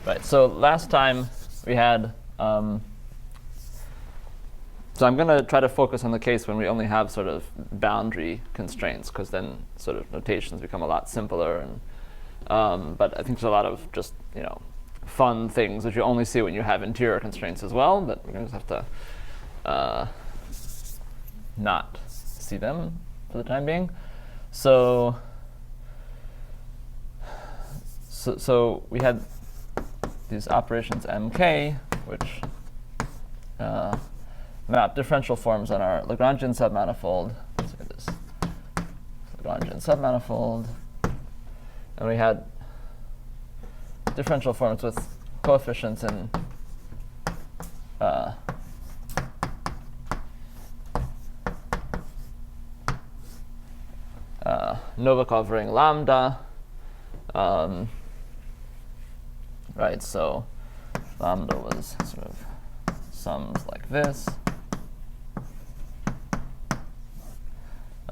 Right, so last time we had, so I'm going to try to focus on the case when we only have sort of boundary constraints, because then sort of notations become a lot simpler. And but I think there's a lot of just, fun things that you only see when you have interior constraints as well, but we're going to just have to not see them for the time being. So we had these operations mk, which map differential forms on our Lagrangian submanifold. Let's look at this Lagrangian submanifold. And we had differential forms with coefficients in Novikov ring lambda. Right, so lambda was sort of sums like this,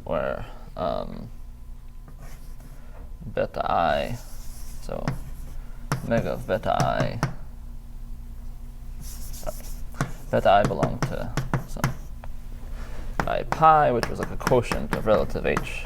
where beta I, so omega of beta I belonged to some I pi, which was like a quotient of relative h.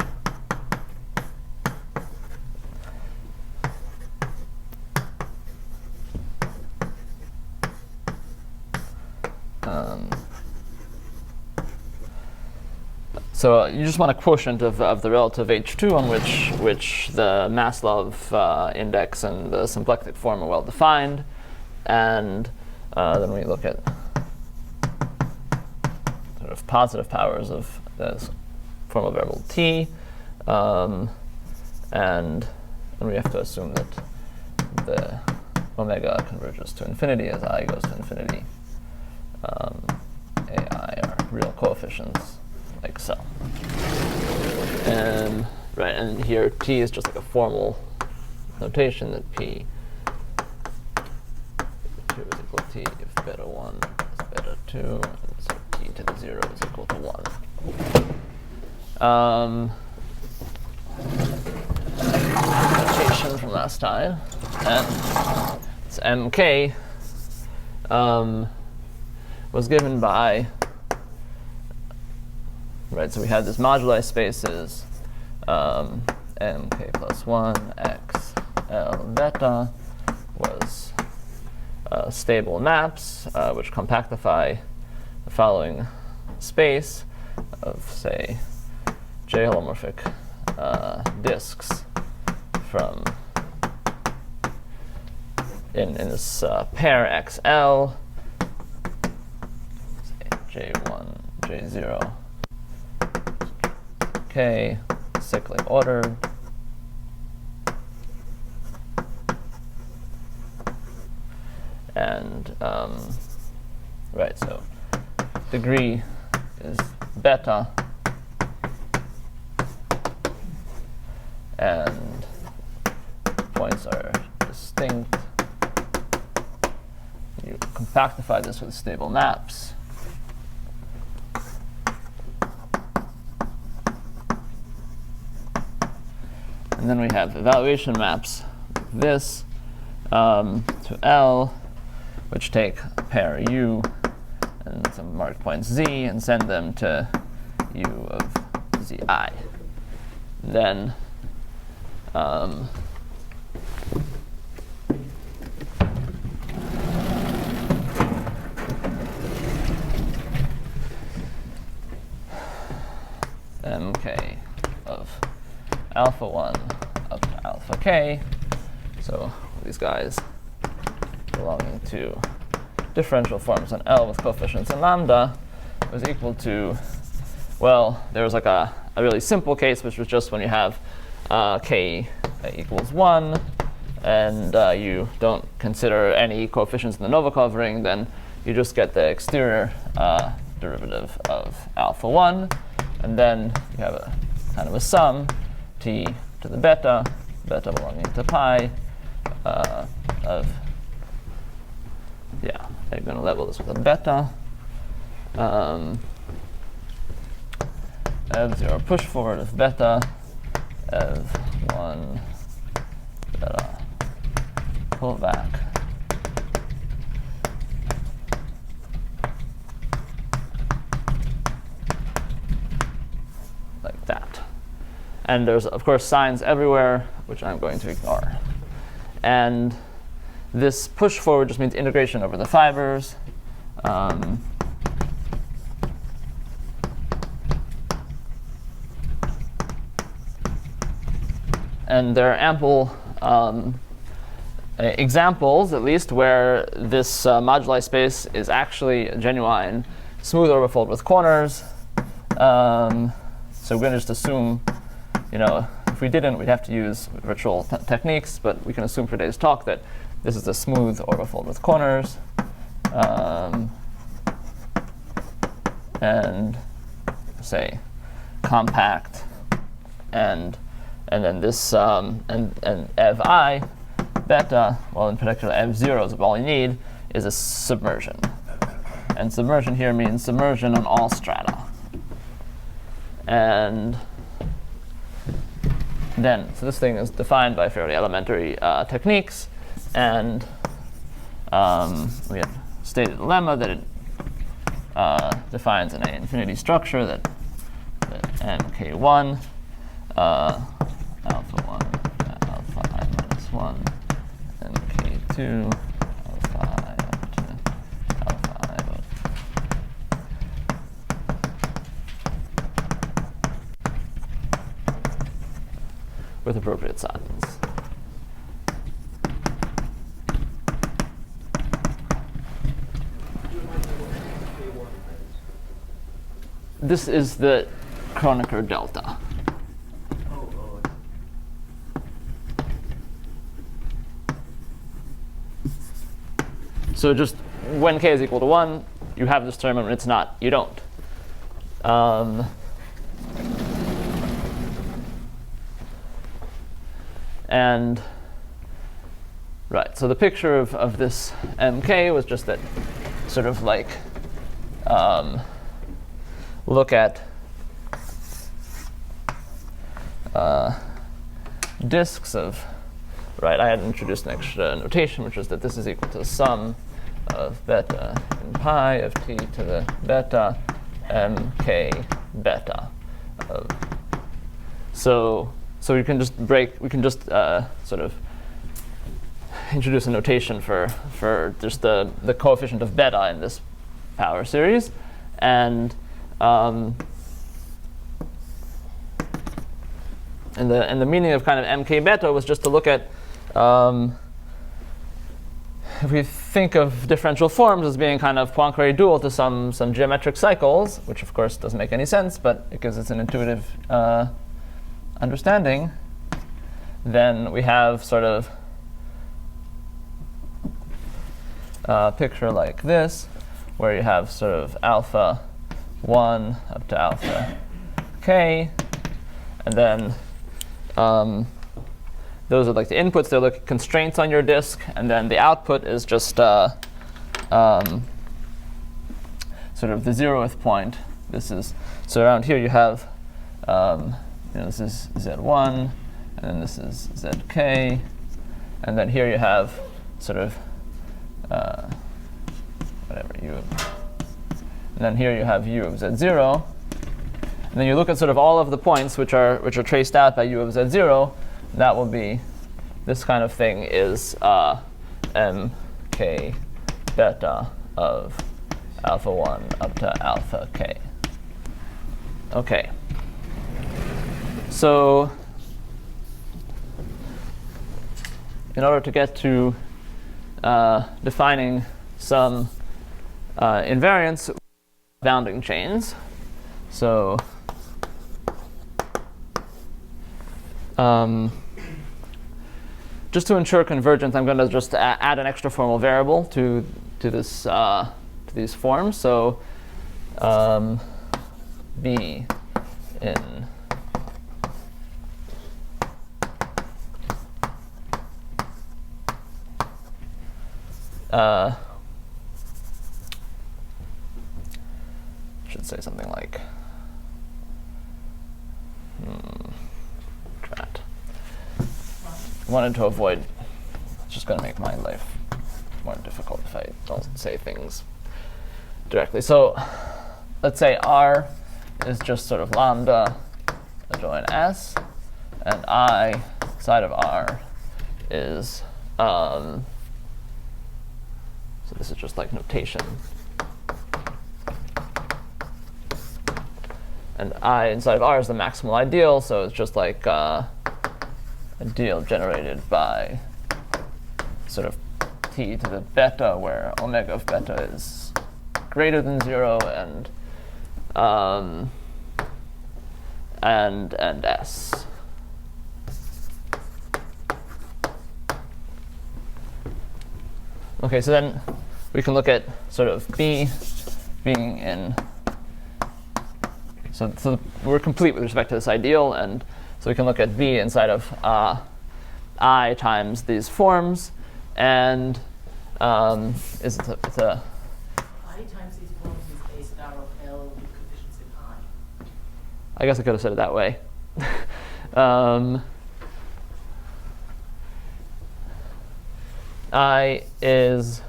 So you just want a quotient of the relative h2 on which the Maslov index and the symplectic form are well defined, and then we look at sort of positive powers of this formal variable t, and we have to assume that the omega converges to infinity as I goes to infinity. AI are real coefficients, like so. And here t is just like a formal notation that p 2 is equal to t if beta 1 is beta 2, and so t to the 0 is equal to 1. Notation from last time, and it's mk was given by, so we had this moduli spaces mk plus 1 x l beta was stable maps which compactify the following space of, say, J-holomorphic disks from in this pair XL, say J1, J0, K, cyclic ordered. And so degree is beta, and points are distinct. You compactify this with stable maps. And then we have evaluation maps, this to L, which take a pair U and some marked points Z and send them to U of Zi. Then mk of alpha 1 up to alpha k. So these guys belonging to differential forms on L with coefficients in lambda was equal to, well, there was like a really simple case, which was just when you have k equals 1, and you don't consider any coefficients in the Novikov ring, then you just get the exterior derivative of alpha 1, and then you have a kind of a sum, t to the beta belonging to pi, of, I'm going to level this with a beta, F0 push forward of beta, F1 beta pull back And there's, of course, signs everywhere, which I'm going to ignore. And this push forward just means integration over the fibers. And there are ample examples, at least, where this moduli space is actually a genuine smooth orbifold with corners. So we're going to just assume, if we didn't, we'd have to use virtual techniques. But we can assume for today's talk that this is a smooth orbifold with corners. And say compact, and then this and ev I beta, well, in particular ev 0 is all you need, is a submersion. And submersion here means submersion on all strata. And then, so this thing is defined by fairly elementary techniques, and we have stated the lemma that it defines an A infinity structure that nk1 alpha 1 alpha I minus 1 nk2 alpha I up to alpha I with appropriate signs. This is the Kronecker delta. So just when k is equal to 1, you have this term, and when it's not, you don't. And right, so the picture of this mk was just that sort of like look at disks of, right, I had introduced an extra notation, which is that this is equal to the sum of beta in pi of t to the beta mk beta. So we can just sort of introduce a notation for just the coefficient of beta in this power series. And the meaning of kind of mk beta was just to look at, if we think of differential forms as being kind of Poincare dual to some geometric cycles, which of course doesn't make any sense, but it gives us an intuitive understanding, then we have sort of a picture like this, where you have sort of alpha 1 up to alpha k, and then those are like the inputs. They're like constraints on your disk, and then the output is just sort of the 0th point. This is so around here you have this is z1, and then this is zk, and then here you have sort of whatever u, and then here you have u of z0, and then you look at sort of all of the points which are traced out by u of z0. That will be this kind of thing is mk beta of alpha 1 up to alpha k. Okay. So in order to get to defining some invariants, bounding chains. So just to ensure convergence, I'm going to just add an extra formal variable to this to these forms. So b in should say something like that. Wanted to avoid, it's just going to make my life more difficult if I don't say things directly. So let's say R is just sort of lambda adjoin S, and I inside of R is, so this is just like notation. And I inside of R is the maximal ideal, so it's just like ideal generated by sort of t to the beta, where omega of beta is greater than 0, and s. Okay, so then we can look at sort of B being in. So we're complete with respect to this ideal, and so we can look at B inside of I times these forms, and it's a I times these forms is a star of L with coefficients in I. guess I could have said it that way. I is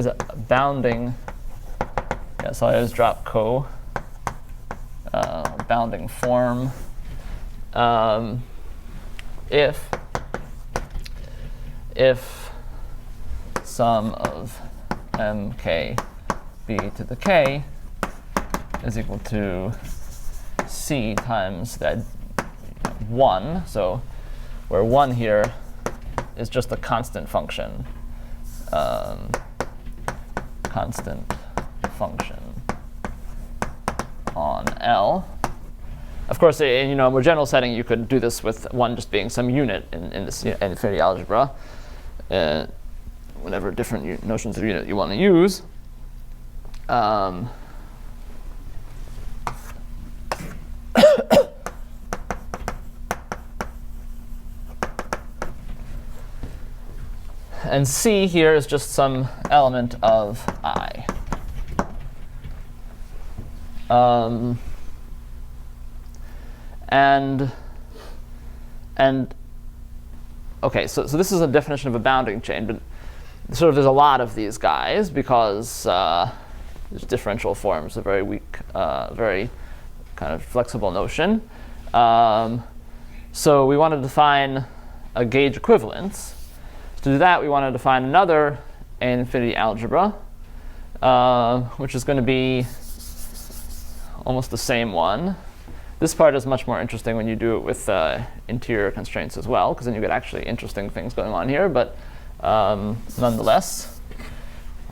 a bounding. Yeah, so I just drop co. Bounding form. If sum of mk b to the k is equal to c times that 1, so where 1 here is just a constant function. Constant function on L. Of course, in a more general setting, you could do this with 1 just being some unit in this infinity algebra. Whatever different notions of unit you want to use. And C here is just some element of I. And okay, so this is a definition of a bounding chain, but sort of there's a lot of these guys because there's differential forms, a very weak, very kind of flexible notion. So we want to define a gauge equivalence. To do that, we want to define another infinity algebra, which is going to be almost the same one. This part is much more interesting when you do it with interior constraints as well, because then you get actually interesting things going on here. But nonetheless,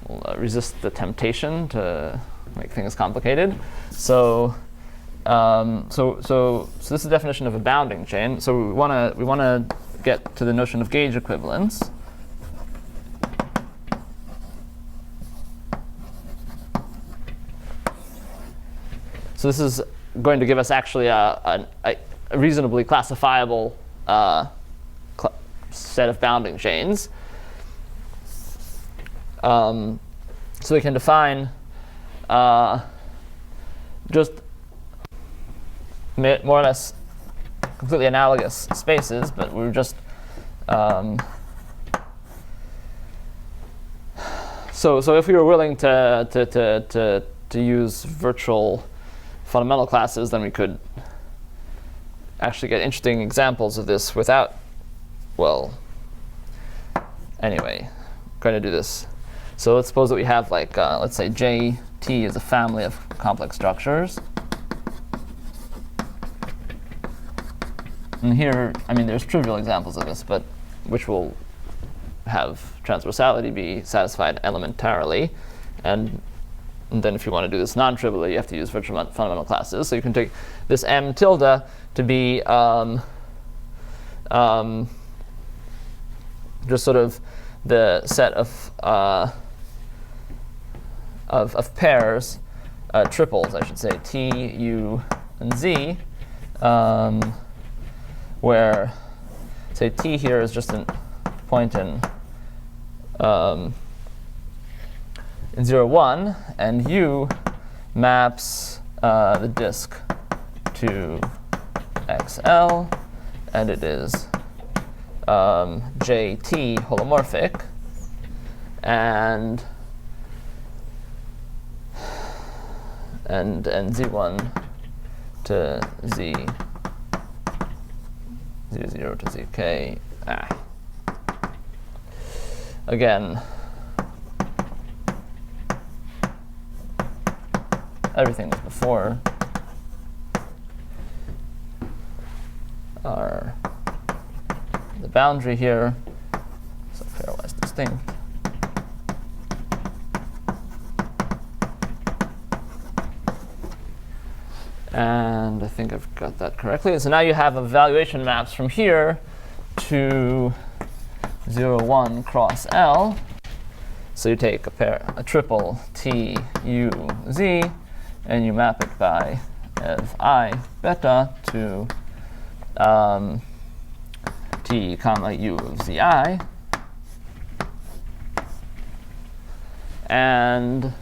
we'll resist the temptation to make things complicated. So this is the definition of a bounding chain. So we want to get to the notion of gauge equivalence. So this is going to give us actually a reasonably classifiable set of bounding chains. So we can define just more or less completely analogous spaces, but we're just so if we were willing to use virtual fundamental classes, then we could actually get interesting examples of this without, well, anyway, I'm going to do this. So let's suppose that we have like, let's say JT is a family of complex structures. And here, I mean, there's trivial examples of this, but which will have transversality be satisfied elementarily. And then if you want to do this non-trivially, you have to use virtual fundamental classes. So you can take this M tilde to be just sort of the set of pairs, triples, I should say, T, U, and Z, where, say, T here is just a point in 0, 1, and U maps the disk to XL, and it is JT holomorphic, and and z1 to z0 to zk. Again, everything was before are the boundary here, so pairwise distinct. And I think I've got that correctly. So now you have evaluation maps from here to 0, 1 cross L. So you take a triple T, U, Z, and you map it by of I beta to T comma U of Zi. And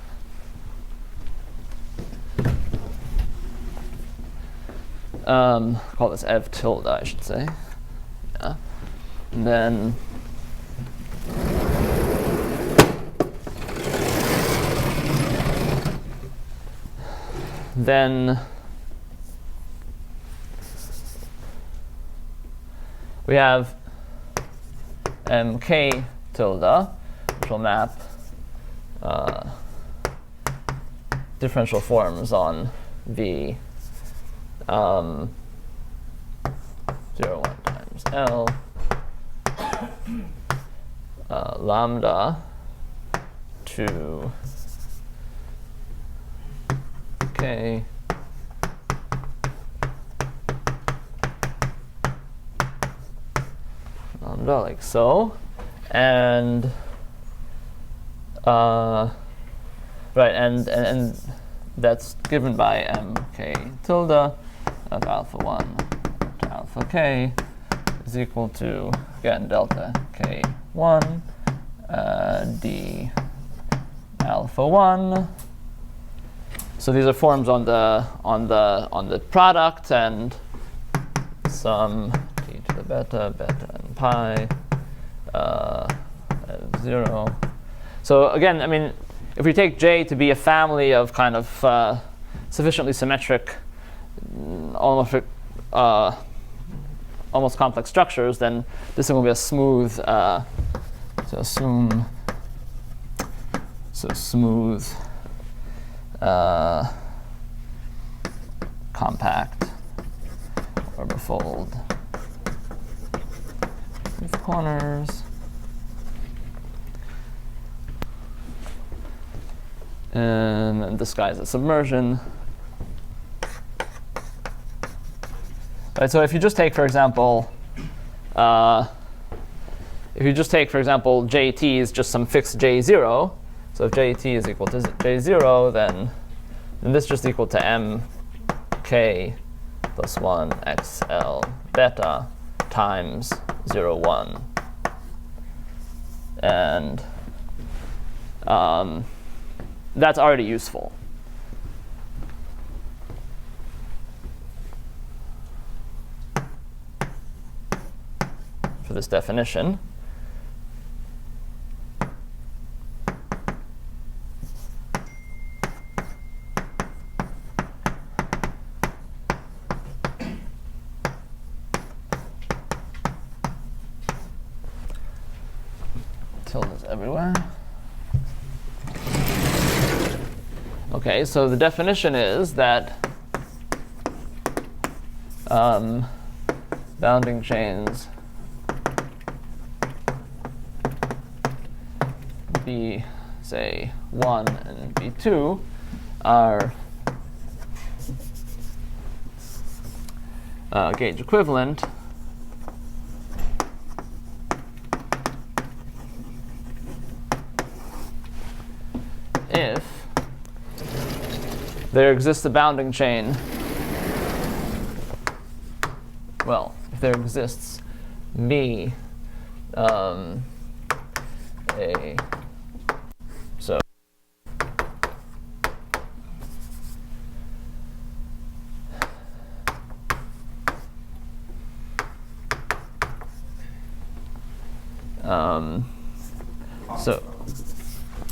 call this ev tilde, I should say. Yeah. And then we have mk tilde, which will map differential forms on V 0, 1 times L lambda to K lambda, like so. And right, and that's given by mk tilde of alpha 1 to alpha k is equal to, again, delta k1 d alpha 1. So these are forms on the product, and some t to the beta, beta and pi of 0. So again, I mean, if we take J to be a family of kind of sufficiently symmetric, almost complex structures, then this thing will be a smooth, smooth compact orbifold with corners. And this guy's a submersion. Right, so if you just take, for example, JT is just some fixed J0, so if JT is equal to J0, then this is just equal to mk plus 1 xl beta times 0, 1. And that's already useful. For this definition. Tildes everywhere. Okay, so the definition is that bounding chains B, say, 1 and B2 are gauge equivalent if there exists a bounding chain. Well, if there exists B,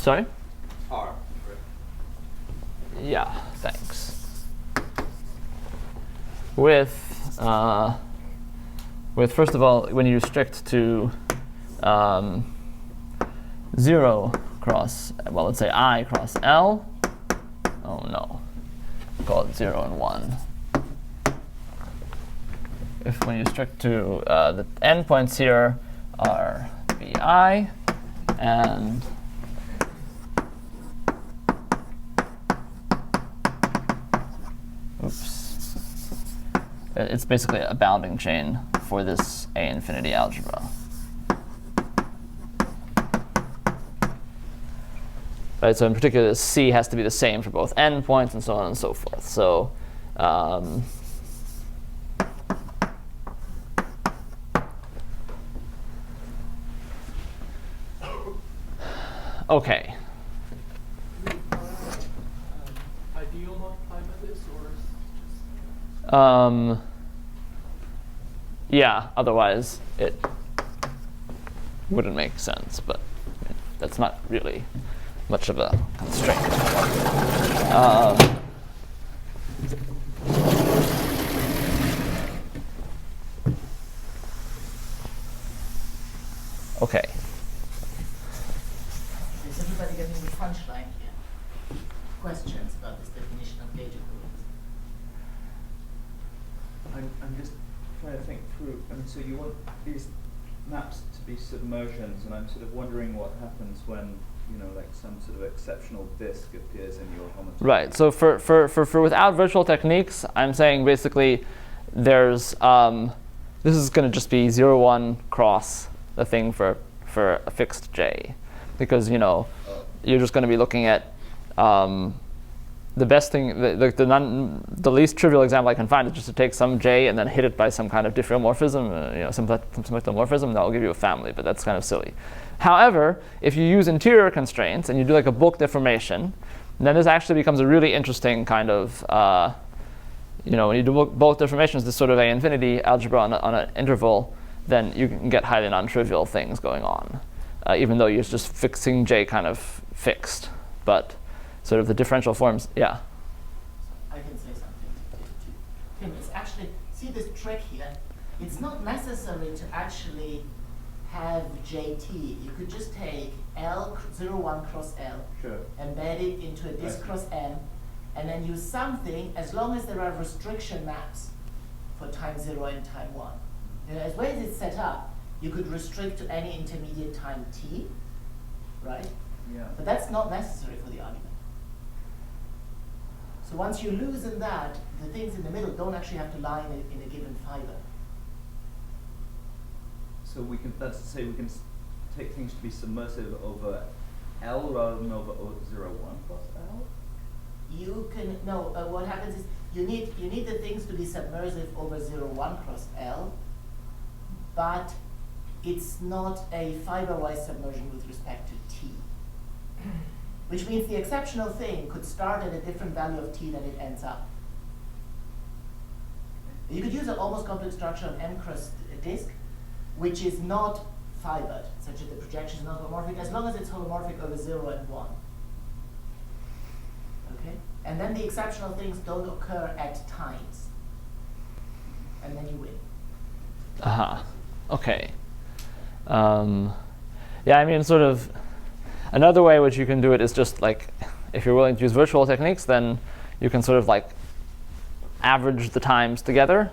sorry? R. Yeah, thanks. With first of all, when you restrict to 0 cross, well, let's say I cross L. Oh no, call it 0 and 1. When you restrict to the endpoints here are bi and it's basically a bounding chain for this A infinity algebra. Right, so in particular, this C has to be the same for both endpoints and so on and so forth. So okay. Ideal multiply by this, or just yeah, otherwise it wouldn't make sense, but that's not really much of a constraint. Okay. Is everybody getting the punchline here? Questions about this definition of gauge equivalence? I'm just trying to think through. I mean, so you want these maps to be submersions, and I'm sort of wondering what happens when, you know, like some sort of exceptional disk appears in your homotopy. Right. So for without virtual techniques, I'm saying basically there's this is going to just be 0, 1 cross the thing for a fixed j, because you're just going to be looking at the best thing, the least trivial example I can find is just to take some j and then hit it by some kind of diffeomorphism, some symplectomorphism. That will give you a family, but that's kind of silly. However, if you use interior constraints and you do like a bulk deformation, then this actually becomes a really interesting kind of, when you do bulk deformations, this sort of A infinity algebra on an interval, then you can get highly non-trivial things going on, even though you're just fixing j kind of fixed. But sort of the differential forms, yeah. I can say something to Tim. It's actually, see this trick here? It's not necessary to actually have jt. You could just take L 0, 1 cross L, sure, embed it into a disk cross M, and then use something as long as there are restriction maps for time 0 and time 1. As well as it's set up, you could restrict to any intermediate time t, right? Yeah. But that's not necessary for the argument. So once you loosen that, the things in the middle don't actually have to lie in a given fiber. So that's to say we can take things to be submersive over L rather than over 0, 1 plus L? You can, no, what happens is you need the things to be submersive over 0, 1 cross L, but it's not a fiber-wise submersion with respect to t. Which means the exceptional thing could start at a different value of t than it ends up. You could use an almost complex structure on M cross disk, which is not fibered, such that the projection is not homomorphic, as long as it's homomorphic over 0 and 1. Okay? And then the exceptional things don't occur at times. And then you win. Aha. Okay. Yeah, I mean, sort of another way which you can do it is just like, if you're willing to use virtual techniques, then you can sort of like average the times together,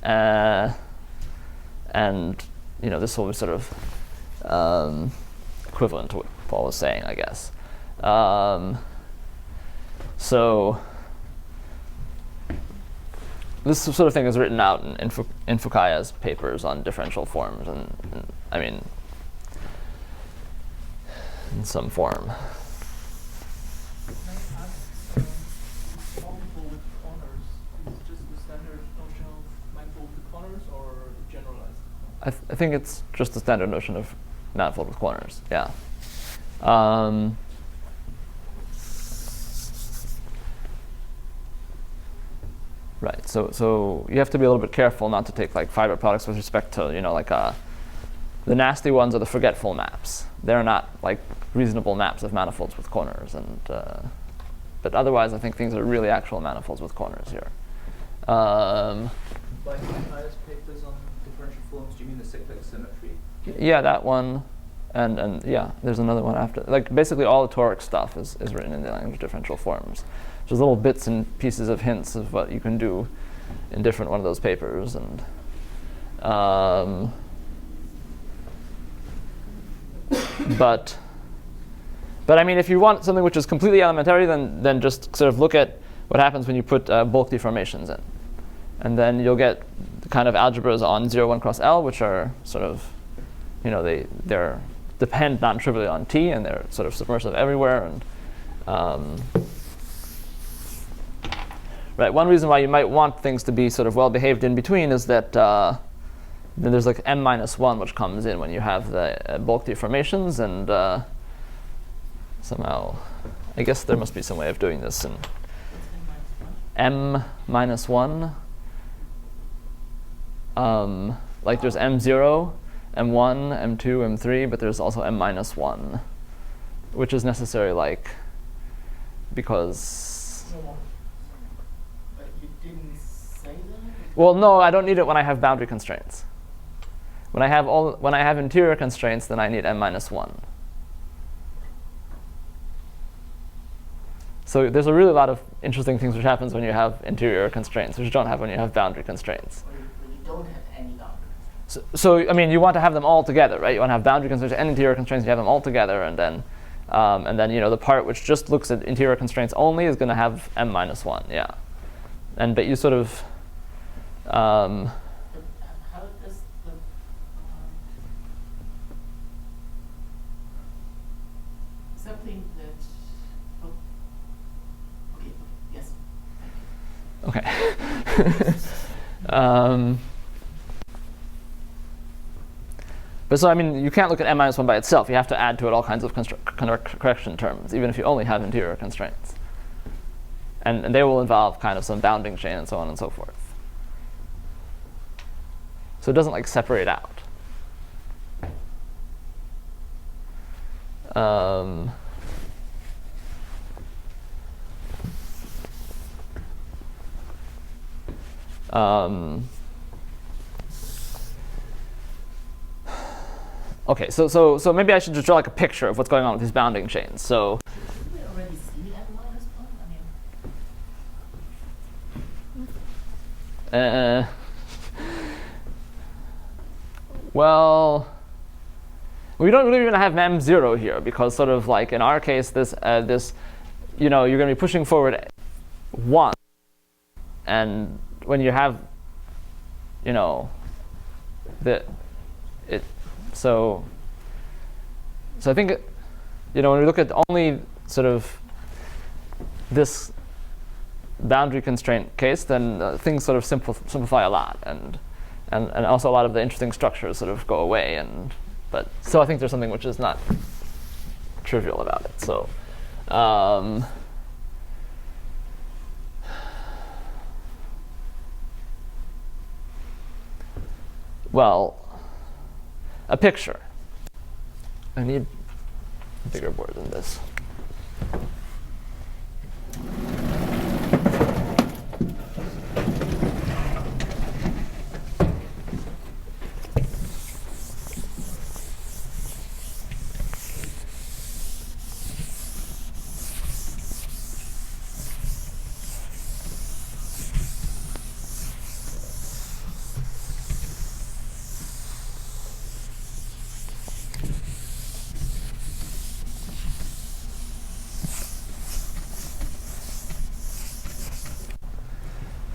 and this will be sort of equivalent to what Paul was saying, I guess. So this sort of thing is written out in Fukaya's papers on differential forms, and I mean, in some form. Can I ask, multiple with corners, is just the standard notion of manifold with corners, or generalized? I think it's just the standard notion of manifold with corners, yeah. Right, so you have to be a little bit careful not to take like fiber products with respect to, the nasty ones are the forgetful maps. They're not like reasonable maps of manifolds with corners, and But otherwise, I think things are really actual manifolds with corners here. By Kai's papers on differential forms, do you mean the cyclic symmetry? Yeah, that one. And yeah, there's another one after. Like basically all the toric stuff is written in the language of differential forms. There's little bits and pieces of hints of what you can do in different one of those papers. And but I mean, if you want something which is completely elementary, then just sort of look at what happens when you put bulk deformations in. And then you'll get the kind of algebras on 0, 1 cross L, which are sort of, they're depend non-trivially on T, and they're sort of submersive everywhere. And right, one reason why you might want things to be sort of well behaved in between is that then there's like m-1 which comes in when you have the bulk deformations, and somehow, I guess there must be some way of doing this. And m-1, like there's m0, m1, m2, m3, but there's also m-1, which is necessary, like, because. But you didn't say that? Well, no, I don't need it when I have boundary constraints. When I have interior constraints, then I need m-1. So there's a really lot of interesting things which happens when you have interior constraints, which you don't have when you have boundary constraints. Or you don't have any boundary. So I mean, you want to have them all together, right? You want to have boundary constraints and interior constraints. You have them all together, and then the part which just looks at interior constraints only is going to have m-1, yeah. But you sort of. But how does the something that? Oh, okay. Yes. Okay. But so, I mean, you can't look at m-1 by itself. You have to add to it all kinds of correction terms, even if you only have interior constraints. And they will involve kind of some bounding chain and so on and so forth. So it doesn't like separate out. Okay, so maybe I should just draw like a picture of what's going on with these bounding chains. So. Did we already see m-1? I mean. Well, we don't really even have m0 here, because sort of like in our case, this you're going to be pushing forward 1, and when you have so I think when we look at only sort of this boundary constraint case, then things sort of simplify a lot, and also a lot of the interesting structures sort of go away. So I think there's something which is not trivial about it. So well, a picture. I need a bigger board than this.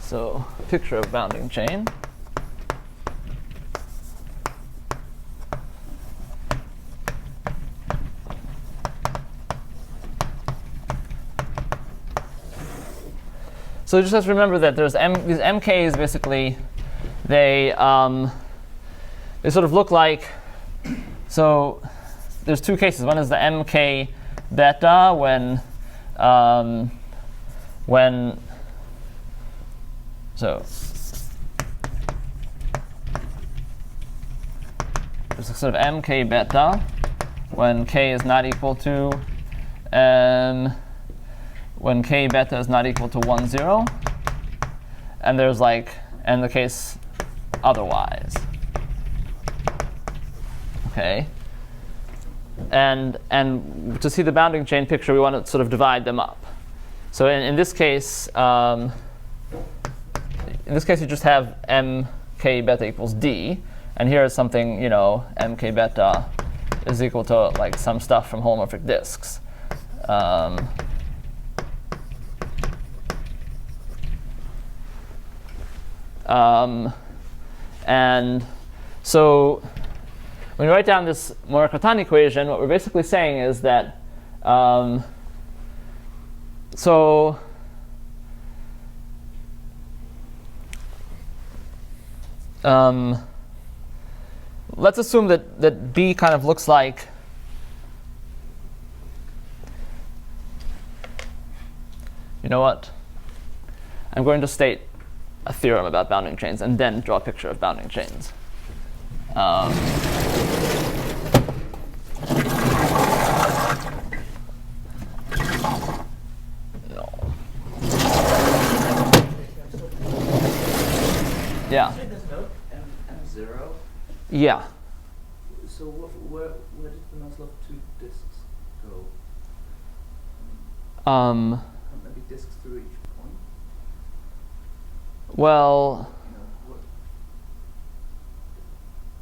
So, picture of bounding chain. So just have to remember that there's these MKs basically, they sort of look like, so there's two cases. One is the MK beta so there's a sort of mk beta when k is not equal to when k beta is not equal to 1, 0, and there's like, and the case otherwise. Okay. And to see the bounding chain picture, we want to sort of divide them up. So in this case, you just have mk beta equals d, and here is something, you know, mk beta is equal to like some stuff from holomorphic disks. And so when we write down this Morikatan equation, what we're basically saying is that let's assume that B kind of looks like you know what? I'm going to state a theorem about bounding chains and then draw a picture of bounding chains. No. Yeah. There's no M0. Yeah. So where did the Maslov two disks go? Can't there be disks through each point? Well.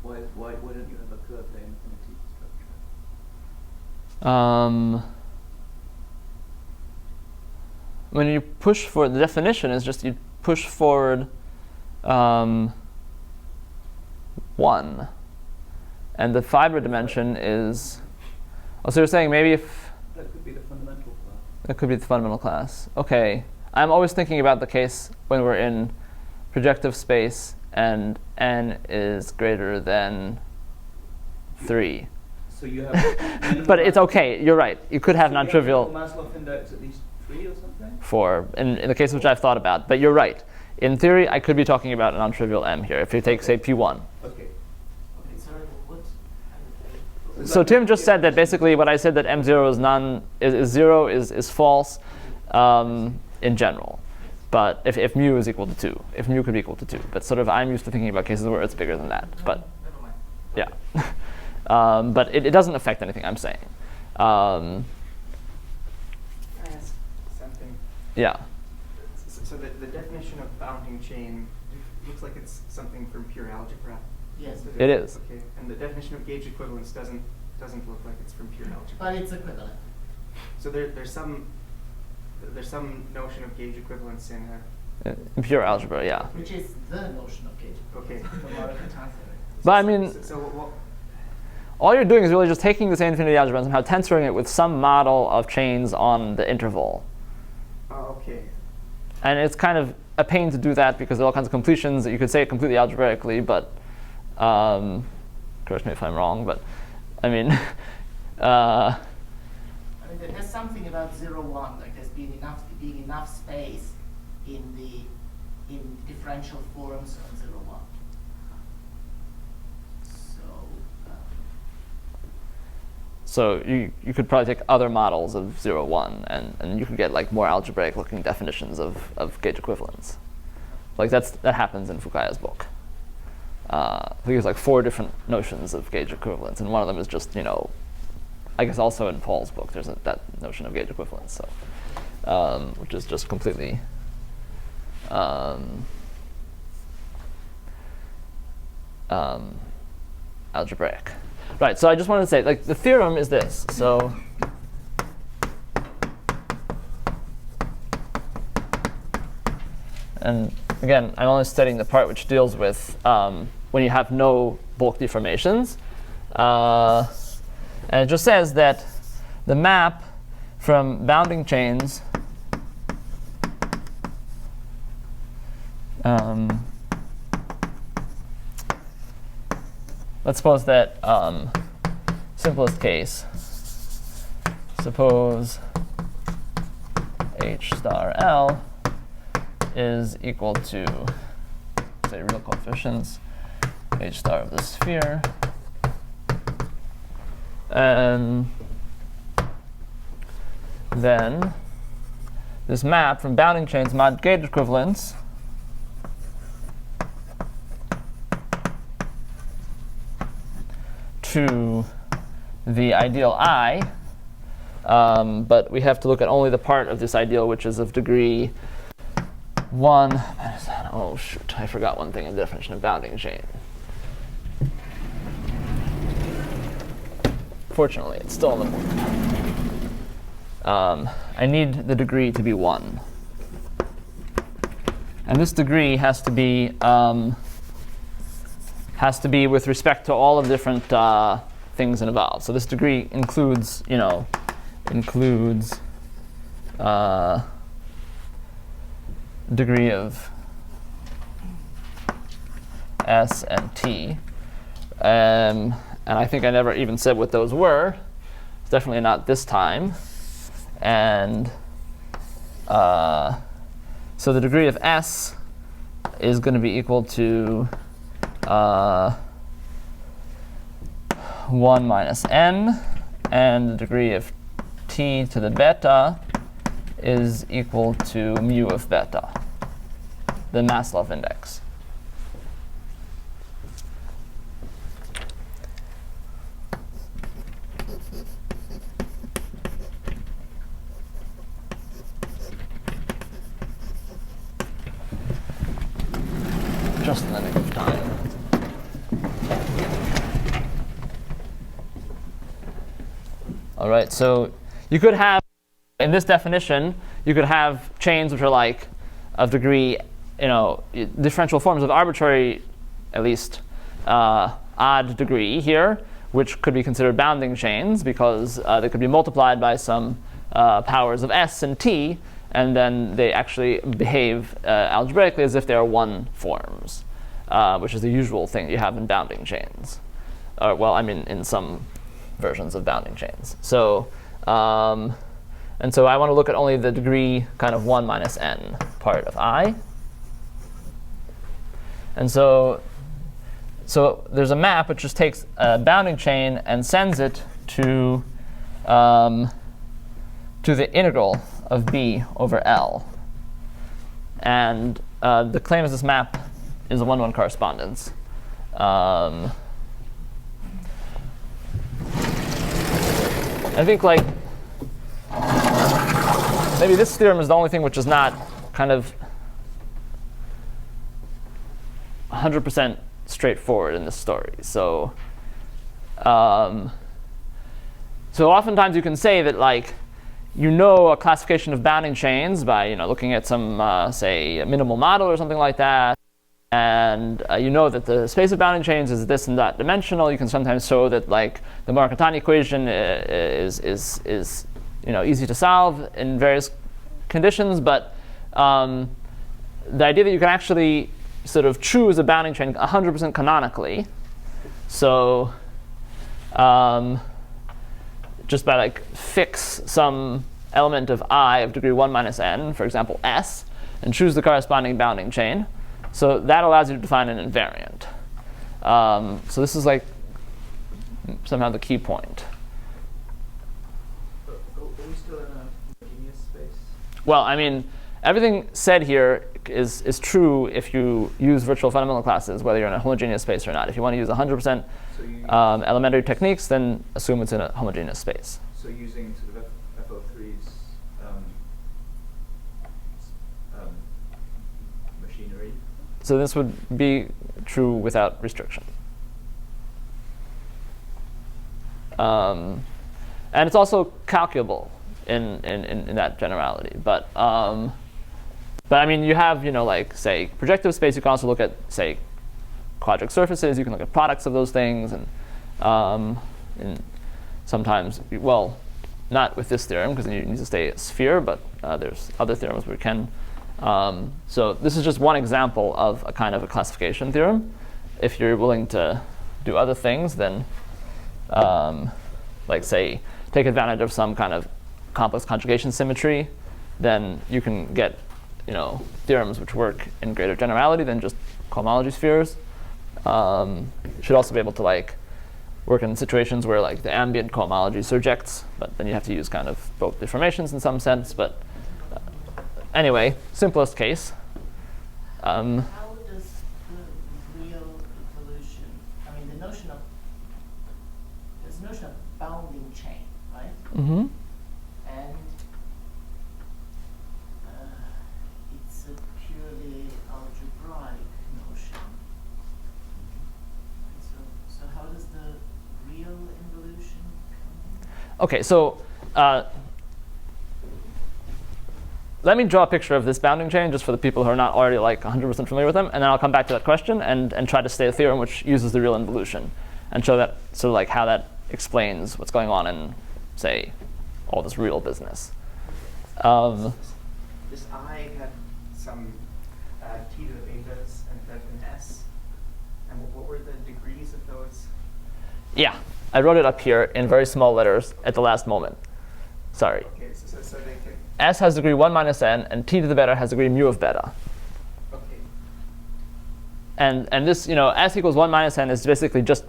You know, why don't you have a curved infinity structure? When you push forward, the definition is just you push forward 1. And the fiber dimension is, oh, so you're saying maybe if, That could be the fundamental class. that could be the fundamental class. OK. I'm always thinking about the case when we're in projective space and n is greater than 3. So you have But it's OK. You're right. You could have non-trivial Maslov index at least 3 or something? 4 in the case which I've thought about. But you're right. In theory, I could be talking about a non-trivial m here. If you take, say, P1. Okay. Okay, sorry, what? So Tim just said that basically what I said that m0 is 0 is false in general. But if mu is equal to 2, if mu could be equal to 2. But sort of I'm used to thinking about cases where it's bigger than that. But Never mind. yeah. But it doesn't affect anything I'm saying. Can I ask something? Yeah. So the definition of bounding chain looks like it's something from pure algebra. Yes, It is. Okay, and the definition of gauge equivalence doesn't look like it's from pure algebra. but it's equivalent. So there's some notion of gauge equivalence in In pure algebra, yeah. Which is the notion of gauge. Okay. The Morikatan theory. But I mean, So what? all you're doing is really just taking the same infinity algebra and somehow tensoring it with some model of chains on the interval. Oh, okay. And it's kind of a pain to do that because there are all kinds of completions that you could say it completely algebraically, but correct me if I'm wrong, but I mean, I mean, there has something about 0, 1, like there's being enough space in differential forms on 0, 1. so you could probably take other models of 0, 1, and you could get like more algebraic looking definitions of gauge equivalence. Like that happens in Fukaya's book. I think there's like 4 different notions of gauge equivalence, and one of them is just, you know, I guess also in Paul's book there's that notion of gauge equivalence, so which is just completely algebraic. Right, so I just wanted to say, like, the theorem is this. So and again, I'm only studying the part which deals with when you have no bulk deformations. And it just says that the map from bounding chains let's suppose that simplest case, suppose H star L is equal to, say, real coefficients, H star of the sphere, and then this map from bounding chains mod gauge equivalence to the ideal I, but we have to look at only the part of this ideal which is of degree 1 minus n. Oh shoot, I forgot one thing in the definition of bounding chain. Fortunately, it's still in the board. I need the degree to be 1. And this degree has to be with respect to all of the different things involved. So this degree includes, degree of S and T. And I think I never even said what those were. It's definitely not this time. And so the degree of S is going to be equal to 1 minus n, and the degree of t to the beta is equal to mu of beta, the Maslov index. Just in the nick of time. All right, so you could have, in this definition, you could have chains which are like of degree, differential forms of arbitrary, at least odd degree here, which could be considered bounding chains because they could be multiplied by some powers of S and T, and then they actually behave algebraically as if they are one forms, which is the usual thing you have in bounding chains. In some versions of bounding chains. So, and so I want to look at only the degree kind of 1 minus n part of I. And so there's a map which just takes a bounding chain and sends it to the integral of b over L. And the claim is this map is a one-to-one correspondence. I think maybe this theorem is the only thing which is not kind of 100% straightforward in this story. So oftentimes you can say that a classification of bounding chains by looking at some say a minimal model or something like that, and that the space of bounding chains is this and that dimensional. You can sometimes show that the Markatani equation is easy to solve in various conditions, but the idea that you can actually sort of choose a bounding chain 100% canonically, so just by fix some element of I of degree 1 minus n, for example S, and choose the corresponding bounding chain. So that allows you to define an invariant. So this is somehow the key point. Are we still in a homogeneous space? Well, everything said here is true if you use virtual fundamental classes, whether you're in a homogeneous space or not. If you want to use 100% elementary techniques, then assume it's in a homogeneous space. So using sort of FO3's machinery? So this would be true without restriction. And it's also calculable in that generality. But you have, say, projective space. You can also look at, say, quadratic surfaces. You can look at products of those things. And sometimes, well, not with this theorem, because you need to stay a sphere. But there's other theorems where we can. So this is just one example of a kind of a classification theorem. If you're willing to do other things, then say, take advantage of some kind of complex conjugation symmetry, then you can get theorems which work in greater generality than just cohomology spheres. You should also be able to work in situations where the ambient cohomology surjects, but then you have to use kind of both deformations in some sense. But anyway, simplest case. How does the real evolution, I mean, there's a notion of bounding chain, right? Mm-hmm. And it's a purely algebraic notion. And so how does the real involution come in? OK, so let me draw a picture of this bounding chain just for the people who are not already like 100% familiar with them, and then I'll come back to that question and try to state a theorem which uses the real involution and show that sort of like how that explains what's going on in, say, all this real business. This I had some t to the betas and then an s. And what were the degrees of those? Yeah, I wrote it up here in very small letters at the last moment. Sorry. Okay, so they can. S has degree 1 minus n, and t to the beta has degree mu of beta. Okay. And this, s equals 1 minus n is basically just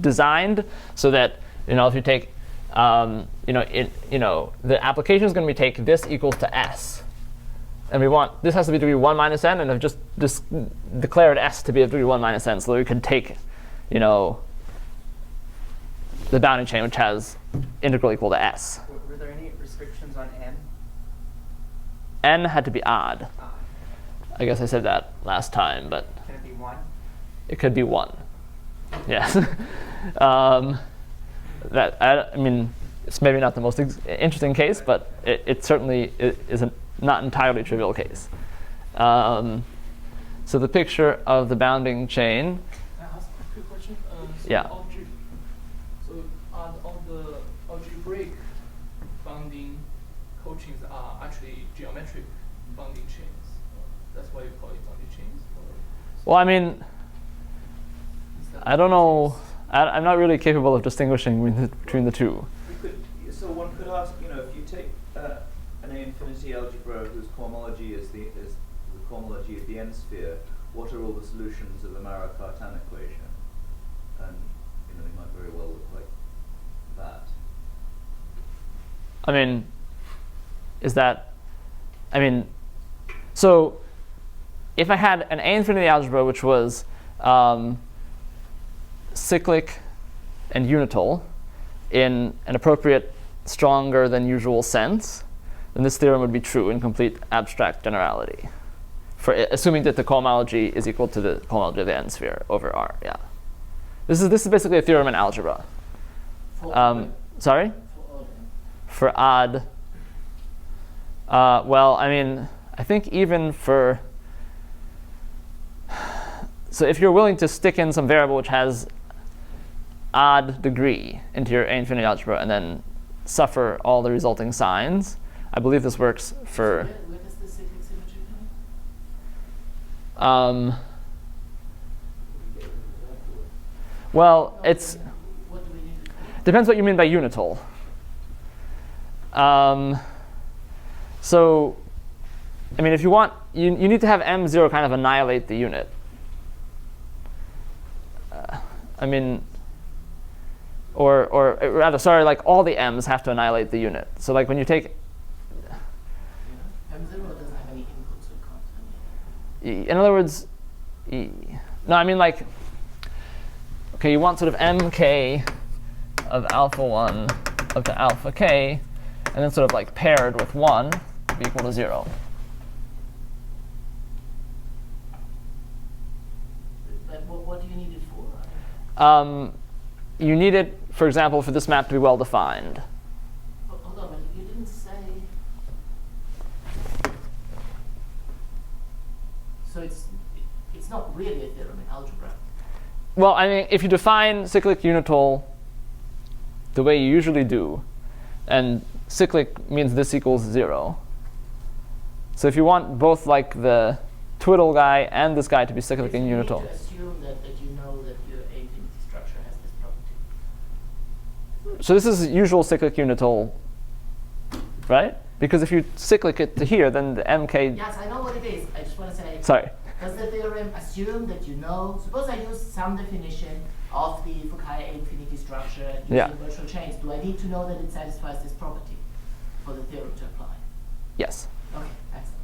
designed so that, if you take, the application is going to be take this equals to s. And we want, this has to be degree 1 minus n, and I've just declared s to be of degree 1 minus n, so that we can take, the bounding chain, which has integral equal to s. Were there any restrictions on n? N had to be odd. Odd. I guess I said that last time, but Can it be 1? it could be 1. Yes. I mean, it's maybe not the most interesting case, but it certainly is a not entirely trivial case. So the picture of the bounding chain. Can I ask a quick question? Yeah. So all the algebraic bounding cochains are actually geometric bounding chains. That's why you call it bounding chains? Well, I mean, I don't know. I'm not really capable of distinguishing between the two. So one could ask, if you take an A-infinity algebra whose cohomology is the cohomology of the n-sphere, what are all the solutions of the Mirror-Cartan equation? And they might very well look like that. I mean, so if I had an A-infinity algebra which was cyclic and unital in an appropriate stronger than usual sense, then this theorem would be true in complete abstract generality, for assuming that the cohomology is equal to the cohomology of the n-sphere over R. Yeah, this is basically a theorem in algebra. Sorry? For odd. Well, I mean, I think even for. So if you're willing to stick in some variable which has odd degree into your A-infinity algebra and then suffer all the resulting signs, I believe this works for. Where does the cyclic symmetry come? Well, it's What do we need to do? depends what you mean by unital. So, I mean, if you want, you need to have m0 kind of annihilate the unit. I mean, or rather, sorry, like all the m's have to annihilate the unit. So like when you take, M0 doesn't have any input, so it can't. in other words, no, I mean like, okay, you want sort of mk of alpha 1 up to alpha k, and then sort of like paired with 1 to be equal to 0. But what do you need it for? You need it, for example, for this map to be well defined. Hold on, but you didn't say. So it's not really a theorem in algebra. Well, I mean, if you define cyclic unital the way you usually do, and cyclic means this equals 0. So if you want both like the twiddle guy and this guy to be cyclic and unital. You need to assume that you know that your A-infinity structure has this property. So this is usual cyclic unital, right? Because if you cyclic it to here, then the mk. Yes, I know what it is. I just want to say. Sorry. Does the theorem assume that you know? Suppose I use some definition of the Fukaya A-infinity structure using virtual chains. Do I need to know that it satisfies this property for the theorem to apply? Yes. Okay, excellent.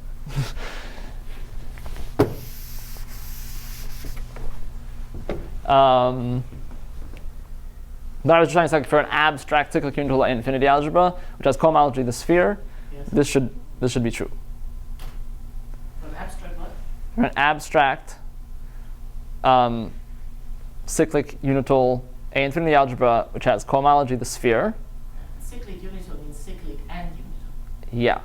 But I was trying to say for an abstract cyclic unital infinity algebra, which has cohomology the sphere, Yes. this should be true. For an abstract what? For an abstract cyclic unital A infinity algebra, which has cohomology the sphere. Cyclic unital means cyclic and unital. Yeah.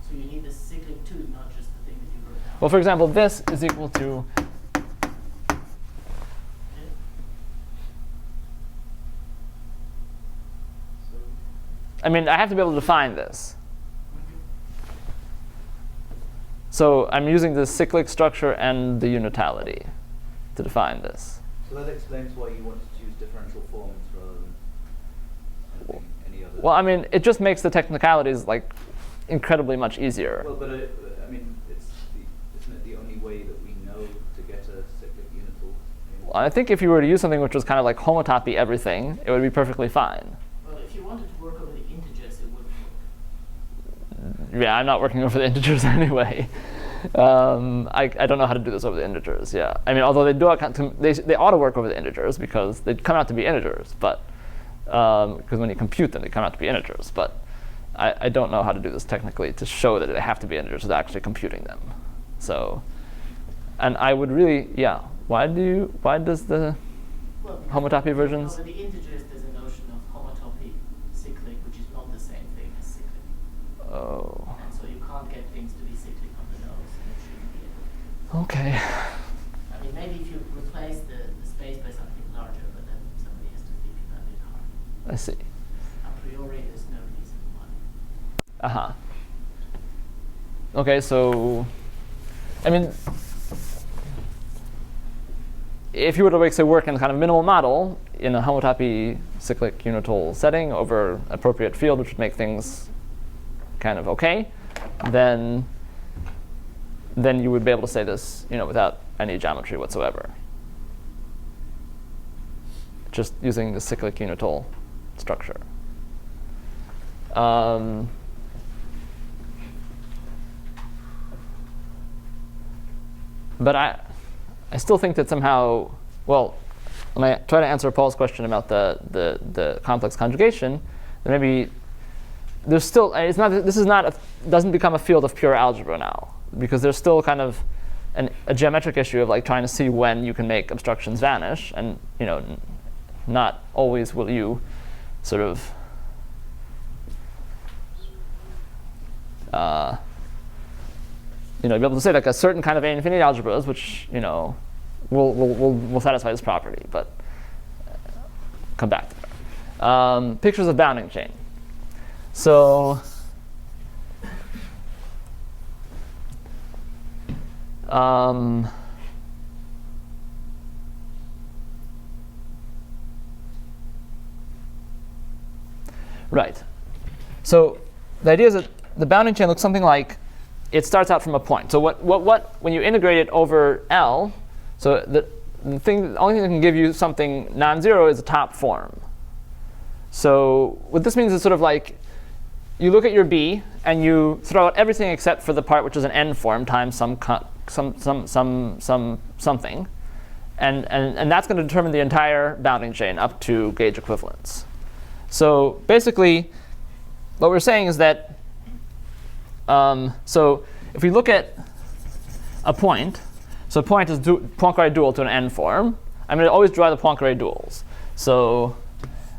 So you need the cyclic too, not just the thing that you wrote down. Well, for example, this is equal to I mean, I have to be able to define this. So I'm using the cyclic structure and the unitality to define this. So that explains why you wanted to use differential forms rather than any other. Well, I mean, it just makes the technicalities like incredibly much easier. Well, but I mean, isn't it the only way that we know to get a cyclic unital? Well, I think if you were to use something which was kind of like homotopy everything, it would be perfectly fine. Well, if you wanted to work over the integers, it wouldn't work. Yeah, I'm not working over the integers anyway. I don't know how to do this over the integers. Yeah, I mean, although they ought to work over the integers because they come out to be integers, but because when you compute them, they come out to be integers. But I don't know how to do this technically to show that they have to be integers without actually computing them. So, and I would really, yeah. Why does the Well, homotopy versions? over the integers, there's a notion of homotopy cyclic, which is not the same thing as cyclic. Oh, And so you can't get things to be cyclic on the nose, and it shouldn't be able. okay. I mean, maybe if you replace the space by something larger, but then somebody has to think about it hard. I see. A priori, there's no reason why. Okay, so, I mean, if you were to like, say, work in kind of minimal model in a homotopy cyclic unital setting over appropriate field, which would make things kind of okay, then you would be able to say this, without any geometry whatsoever, just using the cyclic unital structure. But I still think that somehow, well, when I try to answer Paul's question about the complex conjugation, then maybe there's still doesn't become a field of pure algebra now, because there's still kind of a geometric issue of like trying to see when you can make obstructions vanish, and not always will you sort of be able to say like a certain kind of A infinity algebras, which will satisfy this property, but come back to that. Pictures of bounding chain. So right. So the idea is that the bounding chain looks something like it starts out from a point. So when you integrate it over L, so the only thing that can give you something non-zero is a top form. So what this means is sort of like you look at your B and you throw out everything except for the part which is an n form times something, and that's going to determine the entire bounding chain up to gauge equivalence. So basically, what we're saying is that so if we look at a point, so a point is Poincare dual to an n form. I'm going to always draw the Poincare duals. So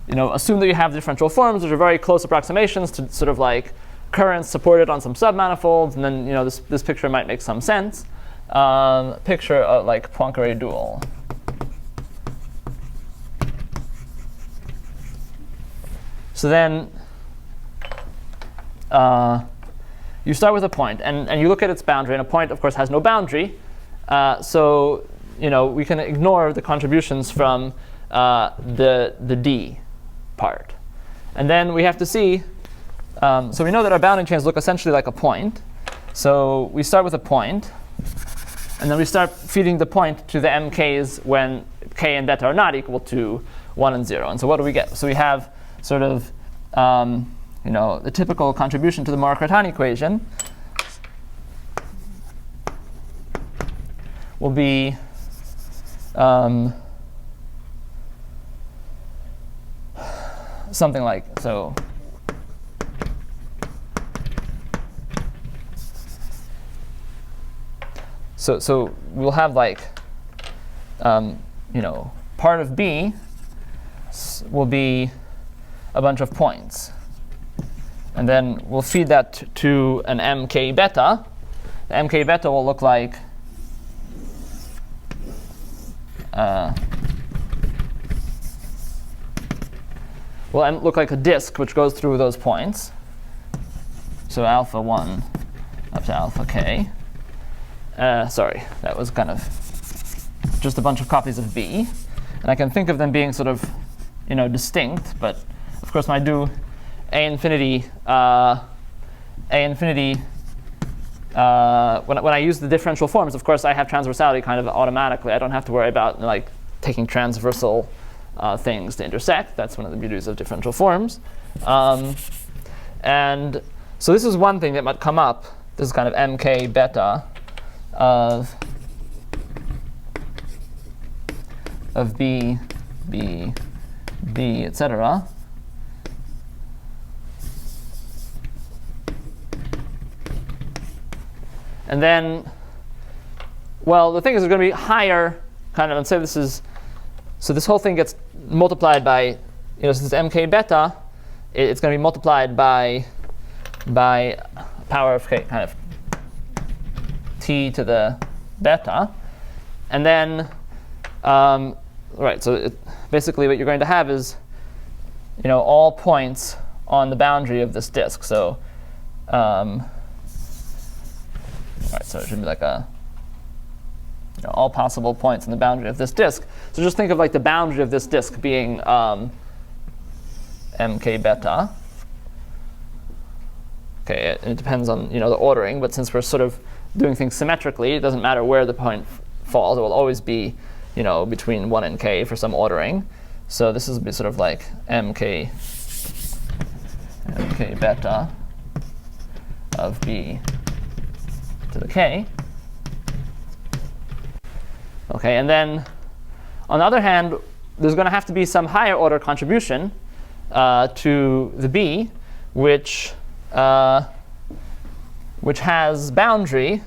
assume that you have differential forms, which are very close approximations to sort of like currents supported on some submanifolds, and then this picture might make some sense. Picture of like Poincare dual. So then you start with a point, and you look at its boundary, and a point, of course, has no boundary. So we can ignore the contributions from the D part. And then we have to see, so we know that our bounding chains look essentially like a point. So we start with a point, and then we start feeding the point to the mk's when k and beta are not equal to 1 and 0. And so what do we get? So we have sort of the typical contribution to the Markov-Ratan equation. will be something like so. So we'll have like part of B will be a bunch of points, and then we'll feed that to an mk beta. The mk beta will look like a disk which goes through those points. So alpha 1 up to alpha k. Sorry, that was kind of just a bunch of copies of B. And I can think of them being sort of distinct, but of course when I do A infinity, when I use the differential forms, of course I have transversality kind of automatically. I don't have to worry about like taking transversal things to intersect. That's one of the beauties of differential forms. And so this is one thing that might come up. This is kind of mk beta of B, B, B, etc. And then, well, the thing is, it's going to be higher, kind of, and say this is, so this whole thing gets multiplied by, since it's mk beta, it's going to be multiplied by power of k, kind of t to the beta. And then, right, so basically what you're going to have is, all points on the boundary of this disk. So, all right, so it should be like all possible points in the boundary of this disk. So just think of like the boundary of this disk being mk beta. Okay, it depends on the ordering, but since we're sort of doing things symmetrically, it doesn't matter where the point falls. It will always be between 1 and k for some ordering. So this is sort of like mk beta of B to the k. Okay, and then on the other hand, there's going to have to be some higher order contribution to the B, which has boundary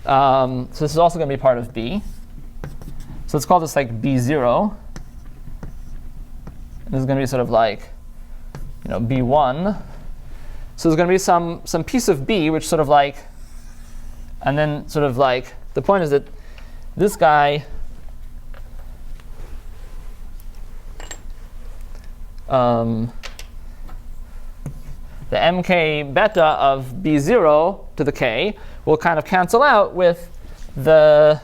so this is also going to be part of B. So let's call this like B0. And this is going to be sort of like B1. So there's going to be some piece of B which sort of like, and then sort of like, the point is that this guy the mk beta of B0 to the k will kind of cancel out with the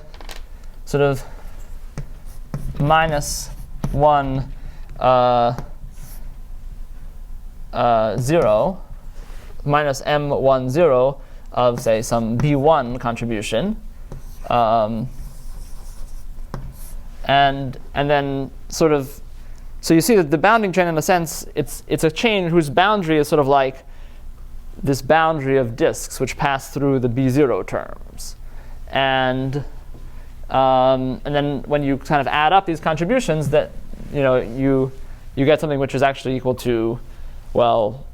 sort of minus 1 0 minus m10 of, say, some B1 contribution. And then sort of, so you see that the bounding chain, in a sense, it's a chain whose boundary is sort of like this boundary of disks which pass through the B0 terms. And then when you kind of add up these contributions, that you get something which is actually equal to, well,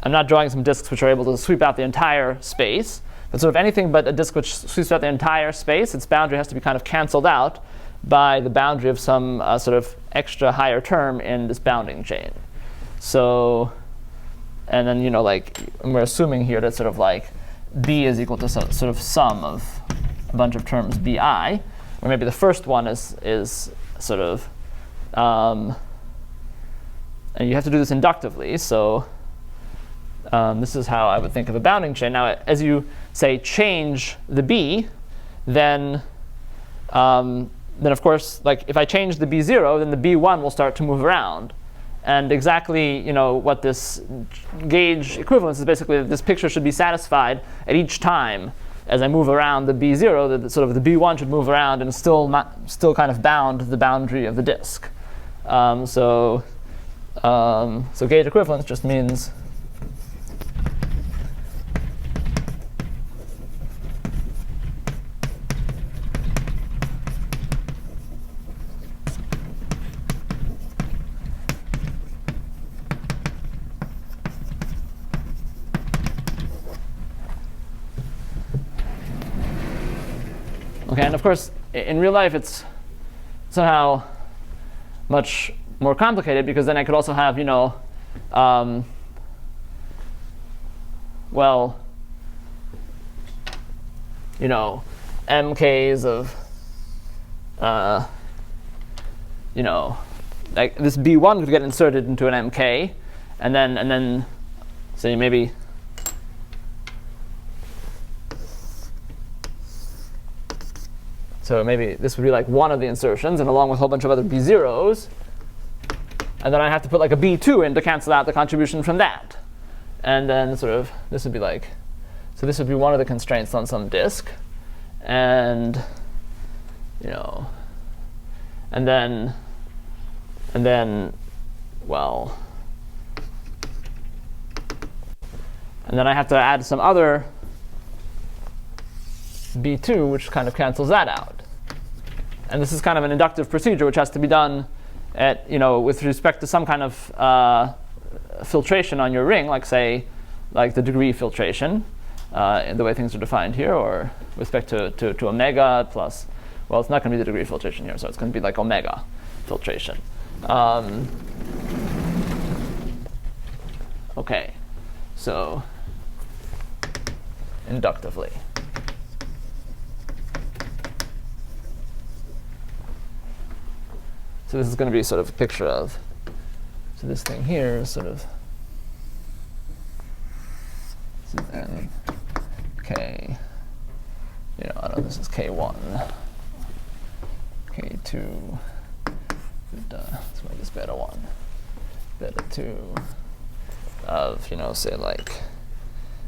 I'm not drawing some disks which are able to sweep out the entire space, but sort of anything but a disk which sweeps out the entire space, its boundary has to be kind of canceled out by the boundary of some sort of extra higher term in this bounding chain. So, and then like we're assuming here that sort of like B is equal to sort of sum of a bunch of terms Bi, or maybe the first one is sort of, and you have to do this inductively. So this is how I would think of a bounding chain. Now, as you say change the B, then of course, like if I change the B0, then the B1 will start to move around. And exactly what this gauge equivalence is, basically that this picture should be satisfied at each time as I move around the B0, that sort of the B1 should move around and still kind of bound the boundary of the disk. So So gauge equivalence just means okay, and of course, in real life, it's somehow much more complicated because then I could also have, well, mk's of, like this b1 could get inserted into an mk, and then say maybe so maybe this would be like one of the insertions, and along with a whole bunch of other b0s. And then I have to put like a b2 in to cancel out the contribution from that. And then sort of this would be like, so this would be one of the constraints on some disk. And, and then, well, and then I have to add some other b2, which kind of cancels that out. And this is kind of an inductive procedure, which has to be done at, with respect to some kind of filtration on your ring, like say, like the degree filtration, in the way things are defined here, or with respect to omega plus, well, it's not going to be the degree filtration here, so it's going to be like omega filtration. Okay, so inductively. So this is going to be sort of a picture of, so this thing here is sort of, this is n, k, I don't know, this is k1, k2, let's make this beta 1, beta 2 of, say like,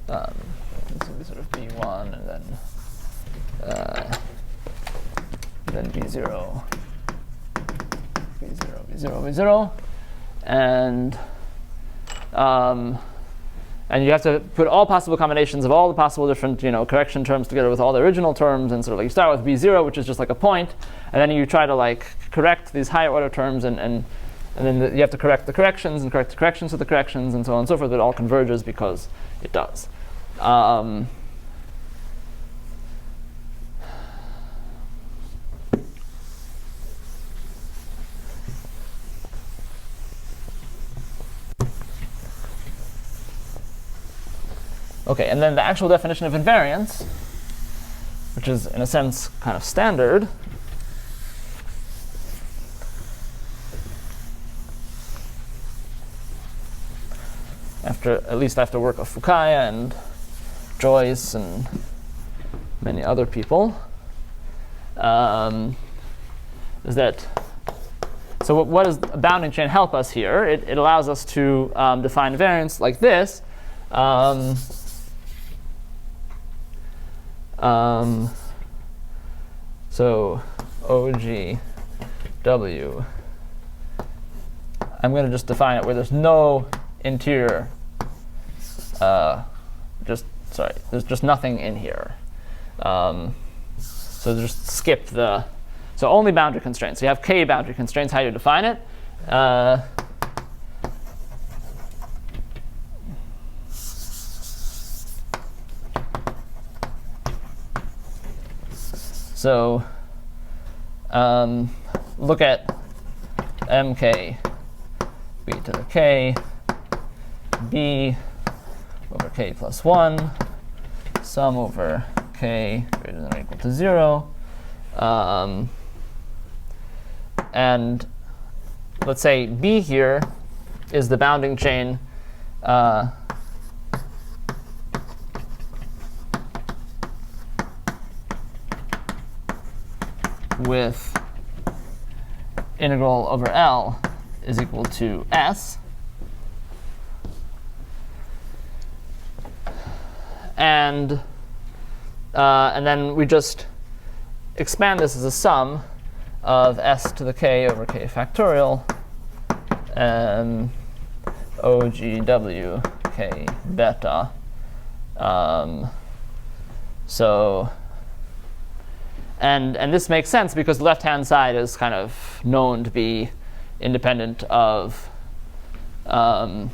this would be sort of b1 and then b0. B0, and you have to put all possible combinations of all the possible different correction terms together with all the original terms, and sort of like you start with b0, which is just like a point, and then you try to like correct these higher order terms, and then you have to correct the corrections and correct the corrections of the corrections, and so on and so forth. It all converges because it does. Okay, and then the actual definition of invariance, which is in a sense kind of standard, at least after work of Fukaya and Joyce and many other people, is that, so what does a bounding chain help us here? It allows us to define invariance like this. So OGW, I'm going to just define it where there's no interior, there's just nothing in here. So just skip the, so only boundary constraints. So you have k boundary constraints, how you define it. So look at mk b to the k, b over k plus 1, sum over k greater than or equal to 0. And let's say b here is the bounding chain with integral over L is equal to S. And then we just expand this as a sum of S to the k over k factorial. OGW K beta. So, and this makes sense because the left-hand side is kind of known to be independent of, well,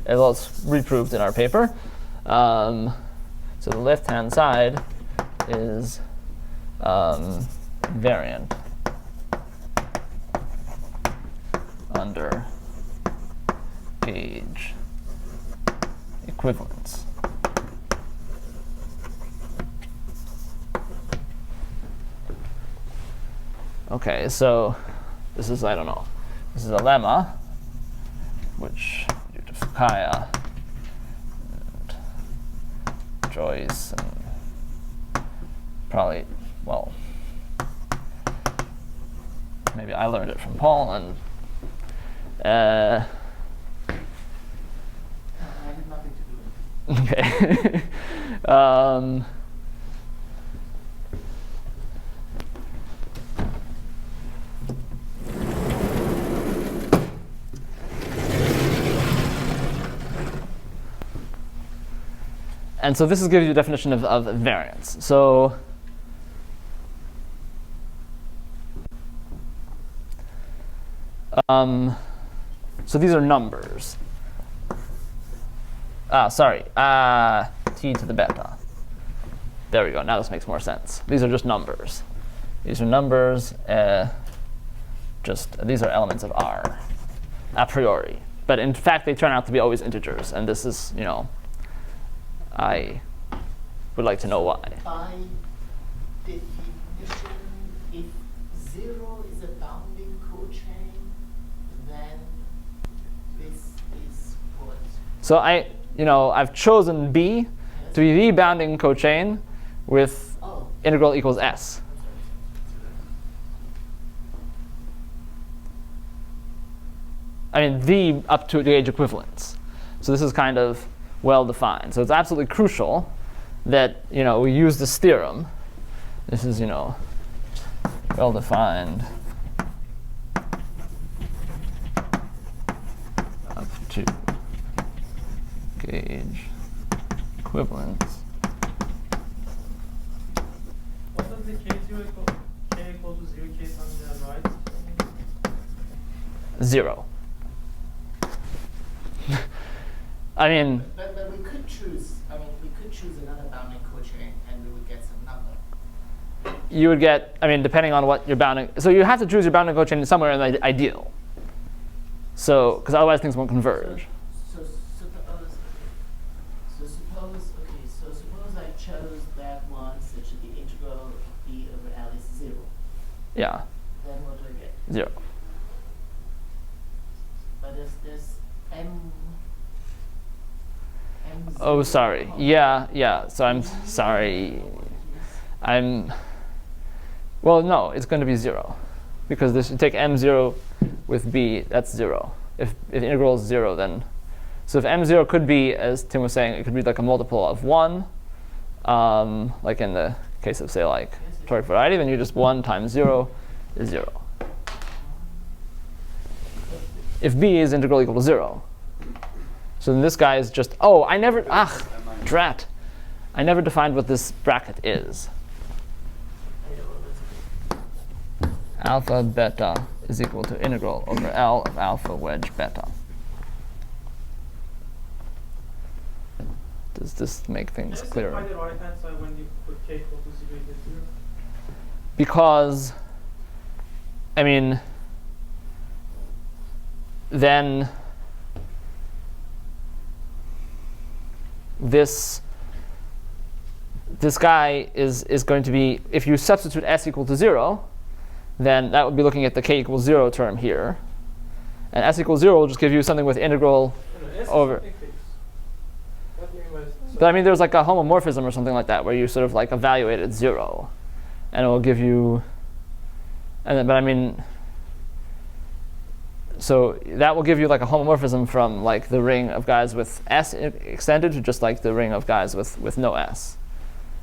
it's reproved in our paper. So the left-hand side is invariant under gauge equivalence. Okay, so this is, I don't know, this is a lemma, which due to Fukaya and Joyce and probably, well, maybe I learned it from Paul, and I had nothing to do with it. okay. And so this is gives you a definition of variance. So so these are numbers. Sorry, t to the beta. There we go. Now this makes more sense. These are just numbers. These are numbers. These are elements of R, a priori. But in fact, they turn out to be always integers. And this is, you know, I would like to know why. By definition, if 0 is a bounding cochain, then this is what? So I've chosen B to be the bounding cochain with integral equals S. I mean, the up to gauge equivalence. So this is kind of well defined. So it's absolutely crucial that we use this theorem. This is well defined up to gauge equivalence. What does the k equal to 0 case on the right? 0. I mean, but we could choose. I mean, we could choose another bounding cochain, and we would get some number. you would get, I mean, depending on what you're bounding. So you have to choose your bounding cochain somewhere in the ideal. So, because otherwise things won't converge. Suppose I chose that one such that the integral b over L is 0. Yeah. Then what do I get? 0. But there's m. Oh, sorry. Yeah. So I'm sorry. Well, no, it's going to be 0. Because this, you take m0 with b, that's 0. If the integral is 0, then. So if m0 could be, as Tim was saying, it could be like a multiple of 1, like in the case of, say, like toric variety, then you just 1 times 0 is 0. If b is integral equal to 0. So then this guy is just, drat. I never defined what this bracket is. Alpha beta is equal to integral over L of alpha wedge beta. Does this make things clearer? By the right hand side when you put k equal to 0, you get 0. Because, I mean, then this guy is going to be, if you substitute s equal to 0, then that would be looking at the k equals 0 term here. And s equals 0 will just give you something with integral over. But I mean, there's like a homomorphism or something like that where you sort of like evaluate at 0. And it will give you, but I mean, so that will give you like a homomorphism from like the ring of guys with s extended to just like the ring of guys with no s.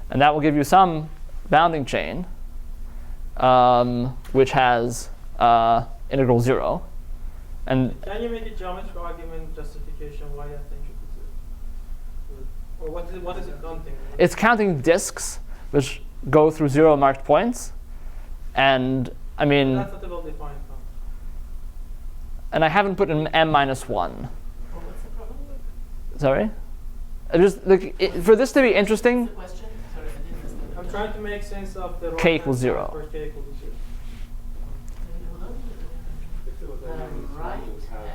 And that will give you some bounding chain, which has integral 0. And Can you make a geometric argument justification why that thing should be 0? Or what is it counting? it's counting disks which go through 0 marked points. And I mean, That's not a well-defined count. and I haven't put in m minus 1. Well, what's the problem? Sorry? I just, like, for this to be interesting, What's the question? Sorry, I didn't understand. I'm trying to make sense of the K equals 0. For k equals 0. Hold on. The right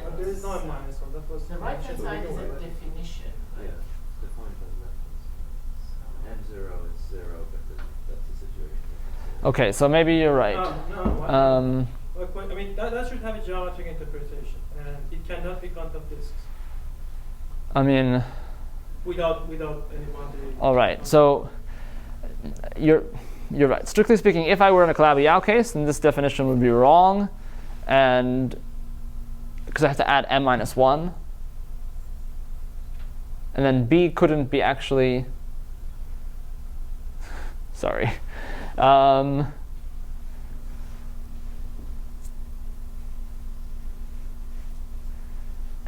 But there is no hand minus 1. That was the right hand side is a right? definition, right? defined as methods. M0 is 0, but that's the situation. okay, so maybe you're right. No. I mean, that should have a geometric interpretation, and it cannot be count of disks I mean, without any boundary. all right, so you're right. Strictly speaking, if I were in a Calabi-Yau case, then this definition would be wrong, and because I have to add m minus 1. And then B couldn't be actually, sorry.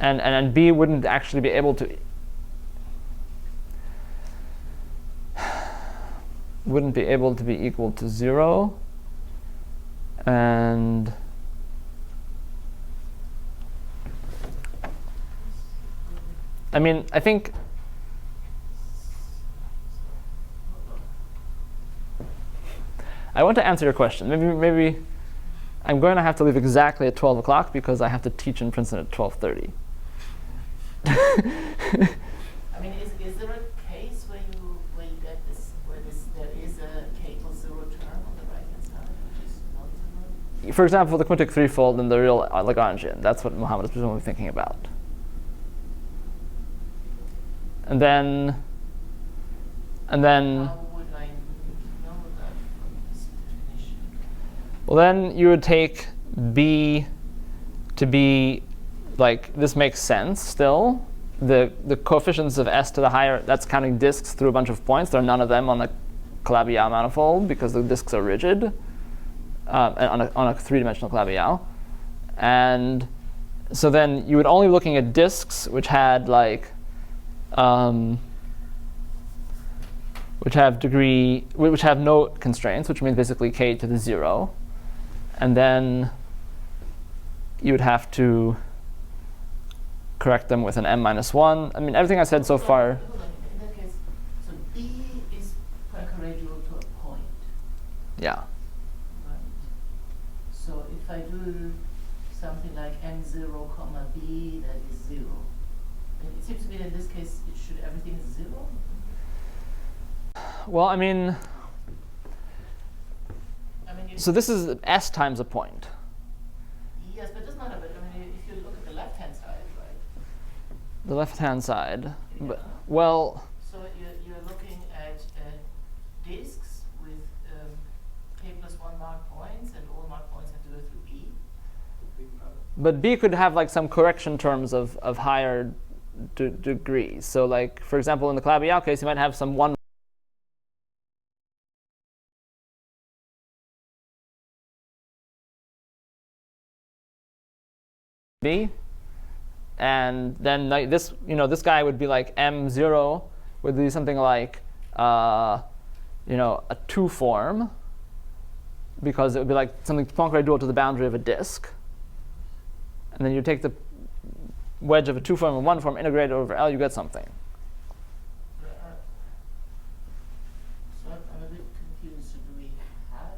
And B wouldn't actually be able to, be equal to 0. And I mean, I think I want to answer your question. Maybe I'm going to have to leave exactly at 12 o'clock because I have to teach in Princeton at 12:30. I mean, is there a case where you get this where there is a k equals 0 term on the right hand side, which is not 0? For example, the quintic threefold in the real Lagrangian. That's what Mohammed is presumably thinking about. And then How would I know that from this definition? well, then you would take B to be like, this makes sense still. The coefficients of S to the higher, that's counting disks through a bunch of points. There are none of them on a Calabi-Yau manifold because the disks are rigid on a three-dimensional Calabi-Yau. And so then you would only be looking at disks which had like which have no constraints, which means basically k to the 0. And then you would have to correct them with an m minus 1. I mean, everything I said so far. Hold on. In that case, so B is perpendicular to a point, Yeah. right? So if I do something like m0 comma B, that is 0. And it seems to me that in this case, everything is 0. Well, I mean, you so this is S times a point. yes, but it doesn't matter. But I mean, if you look at the left-hand side, right? The left-hand side. Yeah. But, well, So you're looking at disks with k plus 1 marked points, and all marked points have to go through B. but B could have like some correction terms of higher degrees. So like, for example, in the Calabi-Yau case, you might have some 1 B, and then like this, this guy would be like M0 would be something like, a 2 form, because it would be like something Poincare dual to the boundary of a disk. And then you take the wedge of a 2 form and 1 form, integrate it over L, you get something. So I'm a bit confused. So do we have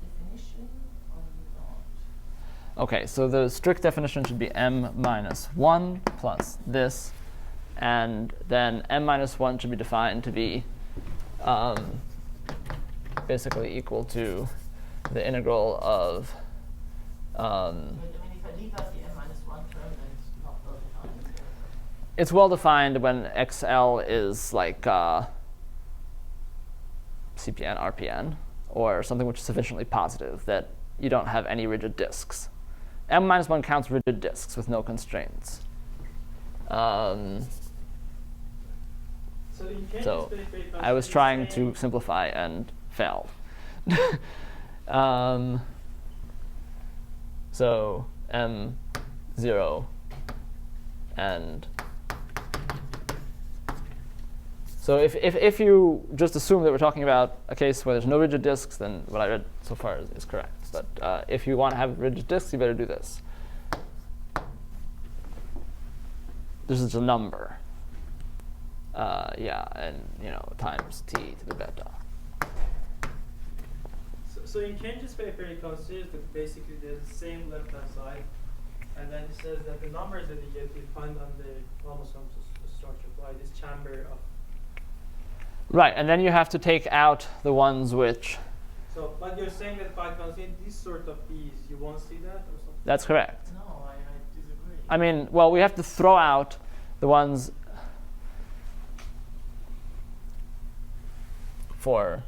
a definition or not? OK, so the strict definition should be m minus 1 plus this. And then m minus 1 should be defined to be basically equal to the integral of But I mean, if I leave out the m minus 1 term, then it's not well defined. it's well defined when XL is like CPN, RPN, or something which is sufficiently positive that you don't have any rigid disks. M minus 1 counts rigid disks with no constraints. So I was trying to simplify and failed. So M0 0, and so if you just assume that we're talking about a case where there's no rigid disks, then what I read so far is correct. But if you want to have rigid disks, you better do this. This is a number. Yeah, and times t to the beta. So in Kenji's paper, he considers that basically they're the same left-hand side, and then he says that the numbers that you get, you find on the chromosome structure by this chamber of. Right, and then you have to take out the ones which. So, but you're saying that by considering this sort of B's, you won't see that, or something? That's correct. No, I disagree. I mean, well, we have to throw out the ones for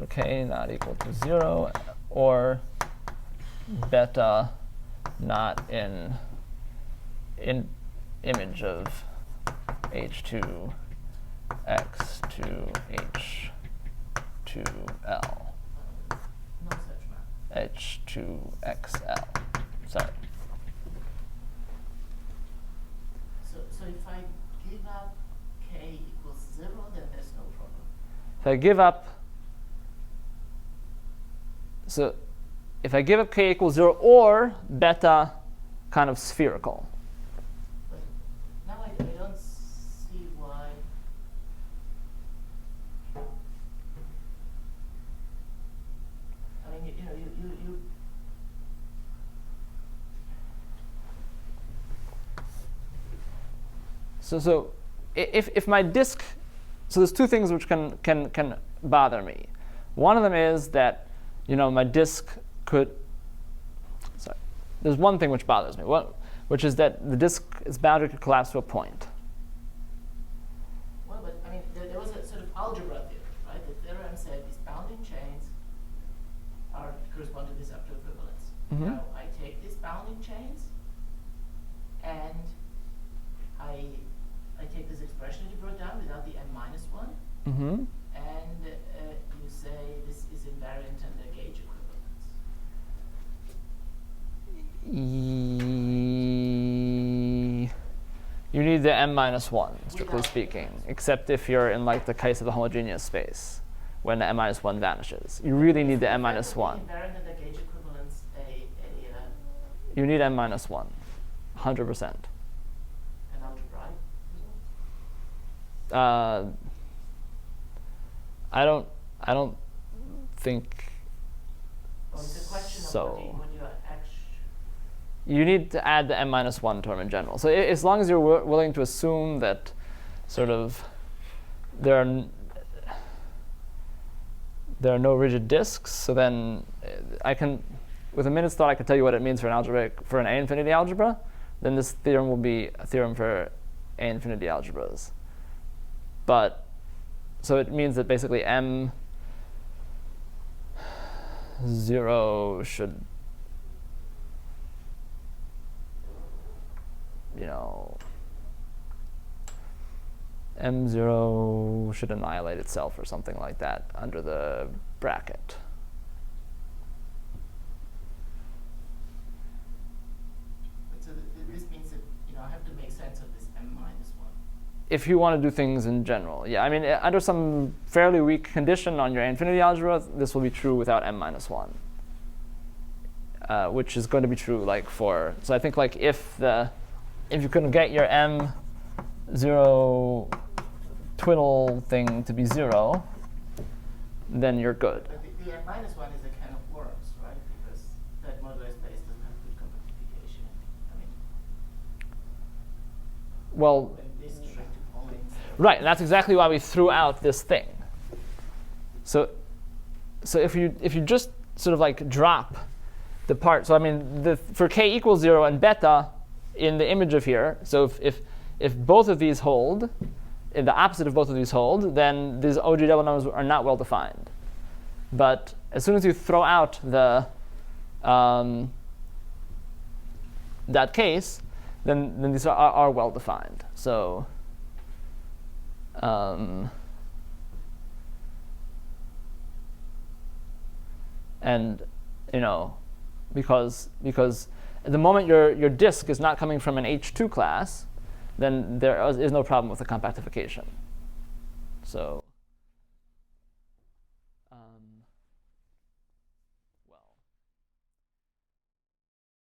k not equal to 0 or beta not in image of h2 x to h2l. No such map. h2xl. Sorry. So if I give up k equals 0, then there's no problem. If I give up, so if I give up k equals 0 or beta kind of spherical. But now I don't see why. I mean, you So if my disk, so there's two things which can bother me. One of them is that my disk could. Sorry, there's one thing which bothers me, which is that the disk is boundary could collapse to a point. Well, but I mean, there was a sort of algebra theorem, right? The theorem said these bounding chains correspond to this up to equivalence. Mhm. Now I take these bounding chains and I take this expression that you brought down without the m-1, Mm-hmm. and you say this is invariant under gauge equivalence. You need the m-1, strictly Without speaking, except if you're in like the case of the homogeneous space, when the m-1 vanishes. You really need the m-1. Invariant under gauge equivalence, You need m-1, 100%. an algebraic result. I don't think Well, it's a question so. of what you are actually. You need to add the m-1 term in general. So as long as you're willing to assume that sort of there are no rigid disks, so then I can, with a minute's thought, I can tell you what it means for an A-infinity algebra. Then this theorem will be a theorem for A-infinity algebras. But so it means that basically m0 should, m0 should annihilate itself or something like that under the bracket. So this means that I have to make sense of this m-1. If you want to do things in general, yeah. I mean, under some fairly weak condition on your infinity algebra, this will be true without m-1, which is going to be true like for. So I think like if you can get your m0 twiddle thing to be 0, then you're good. But the m-1 is a kind of worms, right? Because that modular space doesn't have good compactification. I mean, Well, when this shrink to points. right, and that's exactly why we threw out this thing. So if you just sort of like drop the part, so I mean for k equals 0 and beta in the image of here, so if both of these hold, if the opposite of both of these hold, then these OG double numbers are not well defined. But as soon as you throw out the that case, then these are well defined. So and because the moment your disk is not coming from an H2 class, then there is no problem with the compactification. So